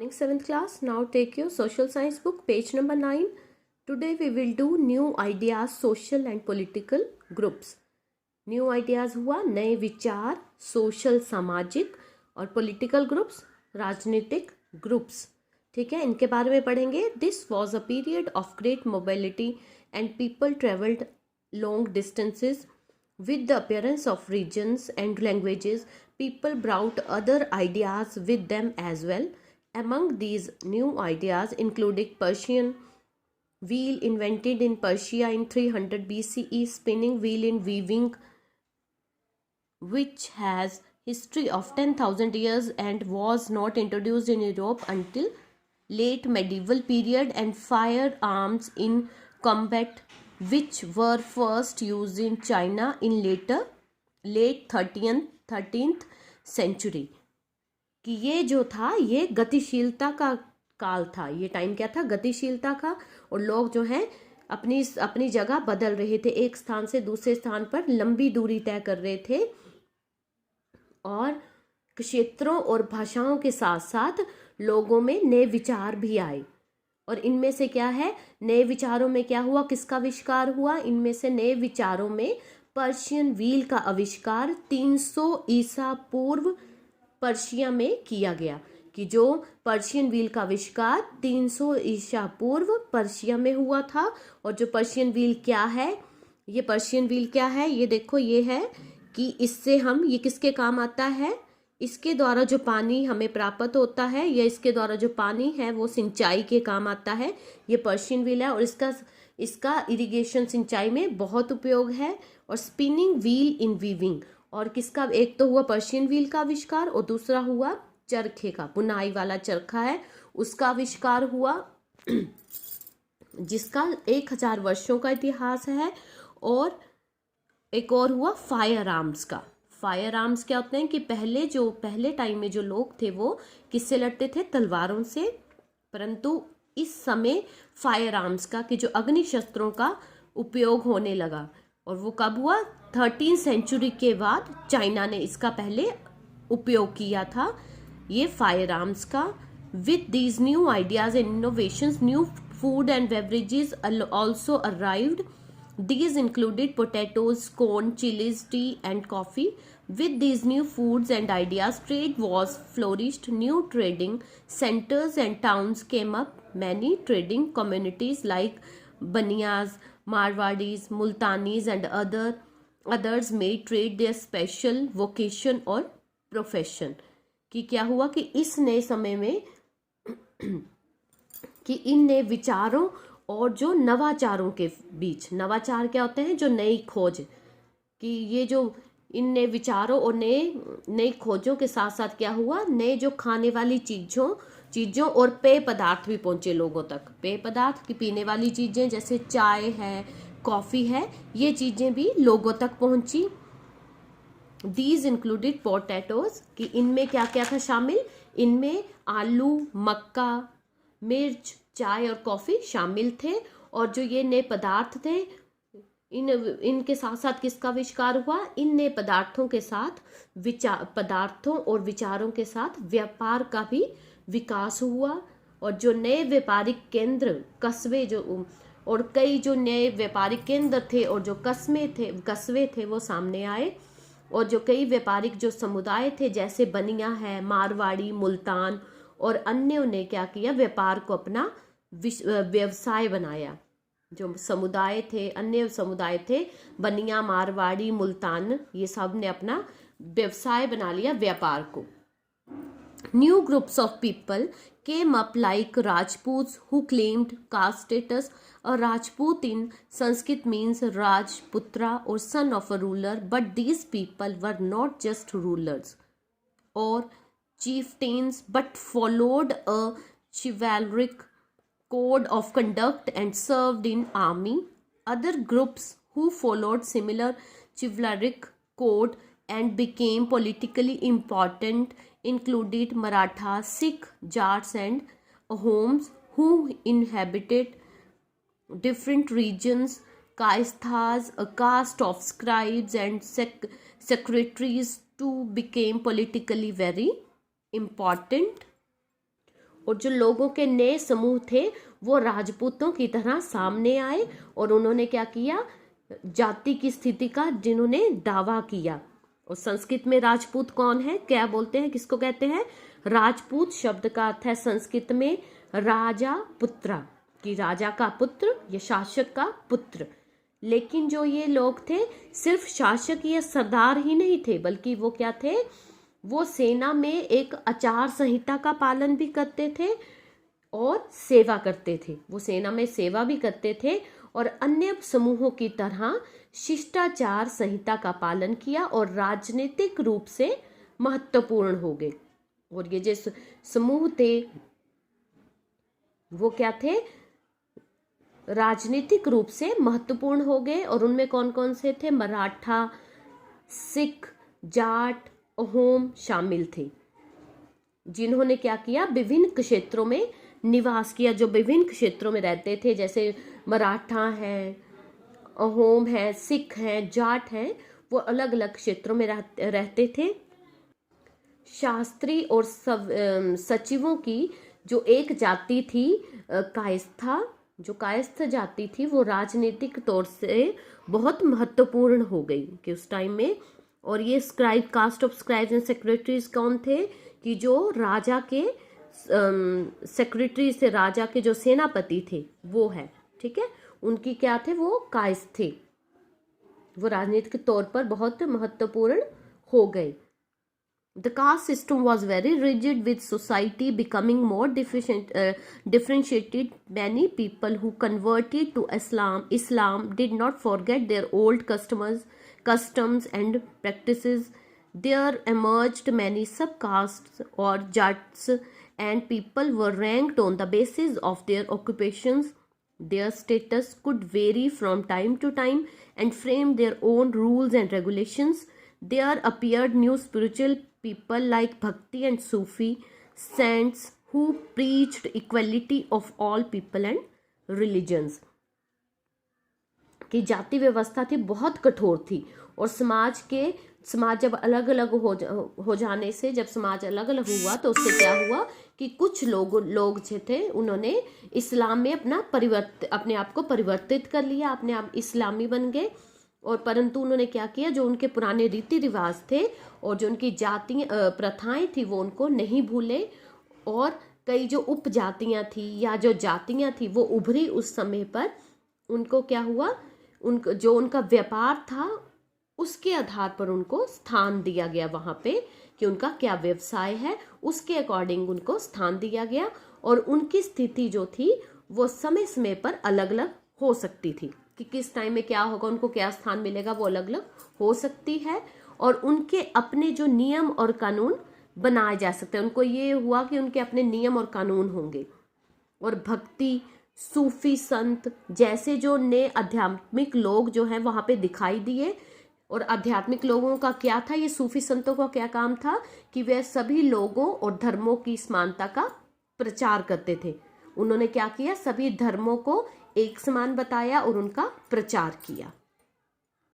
morning 7th class. Now take your social science book, page number 9. Today we will do new ideas, social and political groups. New ideas हुआ नए विचार, social सामाजिक और political groups राजनीतिक groups. ठीक है, इनके बारे में पढ़ेंगे. This was a period of great mobility and people traveled long distances. With the appearance of regions and languages, people brought other ideas with them as well. Among these new ideas included Persian wheel invented in Persia in 300 BCE, spinning wheel in weaving, which has history of 10,000 years and was not introduced in Europe until late medieval period, and firearms in combat, which were first used in China in late 13th century. कि ये जो था ये गतिशीलता का काल था. ये टाइम क्या था? गतिशीलता का. और लोग जो हैं अपनी जगह बदल रहे थे, एक स्थान से दूसरे स्थान पर लंबी दूरी तय कर रहे थे, और क्षेत्रों और भाषाओं के साथ साथ लोगों में नए विचार भी आए. और इनमें से क्या है, नए विचारों में क्या हुआ, किसका आविष्कार हुआ? इनमें से नए विचारों में पर्शियन व्हील का आविष्कार 300 ईसा पूर्व पर्शिया में किया गया. कि जो पर्शियन व्हील का आविष्कार 300 ईसा पूर्व पर्शिया में हुआ था. और जो पर्शियन व्हील क्या है, ये पर्शियन व्हील क्या है, ये देखो, ये है कि इससे हम, ये किसके काम आता है? इसके द्वारा जो पानी हमें प्राप्त होता है, या इसके द्वारा जो पानी है वो सिंचाई के काम आता है. ये पर्शियन व्हील है और इसका इरिगेशन, सिंचाई में बहुत उपयोग है. और स्पिनिंग व्हील इन वीविंग, और किसका? एक तो हुआ पर्शियन व्हील का आविष्कार और दूसरा हुआ चरखे का, बुनाई वाला चरखा है उसका आविष्कार हुआ, जिसका 1000 वर्षों का इतिहास है. और एक और हुआ फायर आर्म्स का. फायर आर्म्स क्या होते हैं कि पहले टाइम में जो लोग थे वो किससे लड़ते थे? तलवारों से. परंतु इस समय फायर आर्म्स का, कि जो अग्नि शस्त्रों का उपयोग होने लगा. और वो कब हुआ? 13th सेंचुरी के बाद चाइना ने इसका पहले उपयोग किया था, ये फायर आर्म्स का. With these new ideas and innovations, new food and beverages also arrived. These included potatoes, corn, chilies, tea and coffee. With these new foods and ideas, trade was flourished. New trading centers and towns came up. Many trading communities like Baniyas, Marwadis, Multanis and others made trade their special vocation or profession. कि क्या हुआ कि इस नए समय में कि इन नए विचारों और जो नवाचारों के बीच, नवाचार क्या होते हैं? जो नई खोज, कि ये जो इन नए विचारों और नई खोजों के साथ साथ क्या हुआ, नए जो खाने वाली चीज़ों और पेय पदार्थ भी पहुंचे लोगों तक. पेय पदार्थ की पीने वाली चीज़ें जैसे चाय है, कॉफ़ी है, ये चीज़ें भी लोगों तक पहुंची. These included potatoes, कि इनमें क्या क्या था शामिल? इनमें आलू, मक्का, मिर्च, चाय और कॉफ़ी शामिल थे. और जो ये नए पदार्थ थे, इनके साथ साथ किसका आविष्कार हुआ? इन नए पदार्थों के साथ पदार्थों और विचारों के साथ व्यापार का भी विकास हुआ. और जो नए व्यापारिक केंद्र, कस्बे, जो और कई जो नए व्यापारिक केंद्र थे और जो कस्बे थे वो सामने आए. और जो कई व्यापारिक जो समुदाय थे, जैसे बनिया है, मारवाड़ी, मुल्तान और अन्यों ने क्या किया? व्यापार को अपना व्यवसाय बनाया. जो समुदाय थे, अन्य समुदाय थे, बनिया, मारवाड़ी, मुल्तान, ये सब ने अपना व्यवसाय बना लिया, व्यापार को. New groups of people came up like Rajputs who claimed caste status. A Rajput in Sanskrit means Rajputra or son of a ruler, but these people were not just rulers or chieftains but followed a chivalric code of conduct and served in army. Other groups who followed similar chivalric code and became politically important included Marathas, Sikh, Jats and Ahoms, who inhabited different regions. Kaisthas, a caste of scribes and secretaries, too became politically very important. और जो लोगों के नए समूह थे वो राजपूतों की तरह सामने आए और उन्होंने क्या किया, जाति की स्थिति का जिन्होंने दावा किया। और संस्कृत में राजपूत कौन है, क्या बोलते हैं, किसको कहते हैं? राजपूत शब्द का अर्थ है संस्कृत में राजा पुत्र, कि राजा का पुत्र या शासक का पुत्र। लेकिन जो ये लोग थे सिर्फ शासक या सरदार ही नहीं थे, बल्कि वो क्या थे, वो सेना में एक आचार संहिता का पालन भी करते थे और सेवा करते थे। वो सेना में सेवा भी करते थे और अन्य समूहों की तरह शिष्टाचार संहिता का पालन किया और राजनीतिक रूप से महत्वपूर्ण हो गए। और ये जो समूह थे वो क्या थे, राजनीतिक रूप से महत्वपूर्ण हो गए। और उनमें कौन कौन से थे? मराठा, सिख, जाट, अहोम शामिल थे, जिन्होंने क्या किया, विभिन्न क्षेत्रों में निवास किया। जो विभिन्न क्षेत्रों में रहते थे, जैसे मराठा हैं, अहोम हैं, सिख हैं, जाट हैं, वो अलग अलग क्षेत्रों में रहते थे। शास्त्री और सचिवों की जो एक जाति थी कायस्था, जो कायस्थ जाति थी, वो राजनीतिक तौर से बहुत महत्वपूर्ण हो गई कि उस टाइम में। और ये scribe, caste of scribes and secretaries कौन थे, कि जो राजा के सेक्रेटरी से, राजा के जो सेनापति थे वो है, ठीक है, उनकी क्या थे, वो कायस्थ थे, वो राजनीतिक तौर पर बहुत महत्वपूर्ण हो गए। The caste system was very rigid, with society becoming more differentiated. Many people who converted to Islam did not forget their old customs and practices. There emerged many subcastes or jats, and people were ranked on the basis of their occupations. Their status could vary from time to time and frame their own rules and regulations. There appeared new spiritual people like Bhakti and Sufi saints who preached equality of all people and religions. कि जाति व्यवस्था थी बहुत कठोर थी और समाज जब अलग अलग हो जाने से, जब समाज अलग अलग हुआ तो उससे क्या हुआ कि कुछ लोग जो थे उन्होंने इस्लाम में अपने आप को परिवर्तित कर लिया, अपने आप इस्लामी बन गए। और परंतु उन्होंने क्या किया, जो उनके पुराने रीति रिवाज थे और जो उनकी जाति प्रथाएं थी वो उनको नहीं भूले। और कई जो उपजातियां थी या जो जातियां थी वो उभरी उस समय पर, उनको क्या हुआ, जो उनका व्यापार था उसके आधार पर उनको स्थान दिया गया वहां पे, कि उनका क्या व्यवसाय है उसके अकॉर्डिंग उनको स्थान दिया गया। और उनकी स्थिति जो थी वो समय समय पर अलग अलग हो सकती थी, कि किस टाइम में क्या होगा, उनको क्या स्थान मिलेगा, वो अलग अलग हो सकती है। और उनके अपने जो नियम और कानून बनाए जा सकते हैं, उनको ये हुआ कि उनके अपने नियम और कानून होंगे। और भक्ति, सूफी संत जैसे जो नए आध्यात्मिक लोग जो हैं वहाँ पे दिखाई दिए। और आध्यात्मिक लोगों का क्या था, ये सूफी संतों का क्या काम था, कि वे सभी लोगों और धर्मों की समानता का प्रचार करते थे। उन्होंने क्या किया, सभी धर्मों को एक समान बताया और उनका प्रचार किया।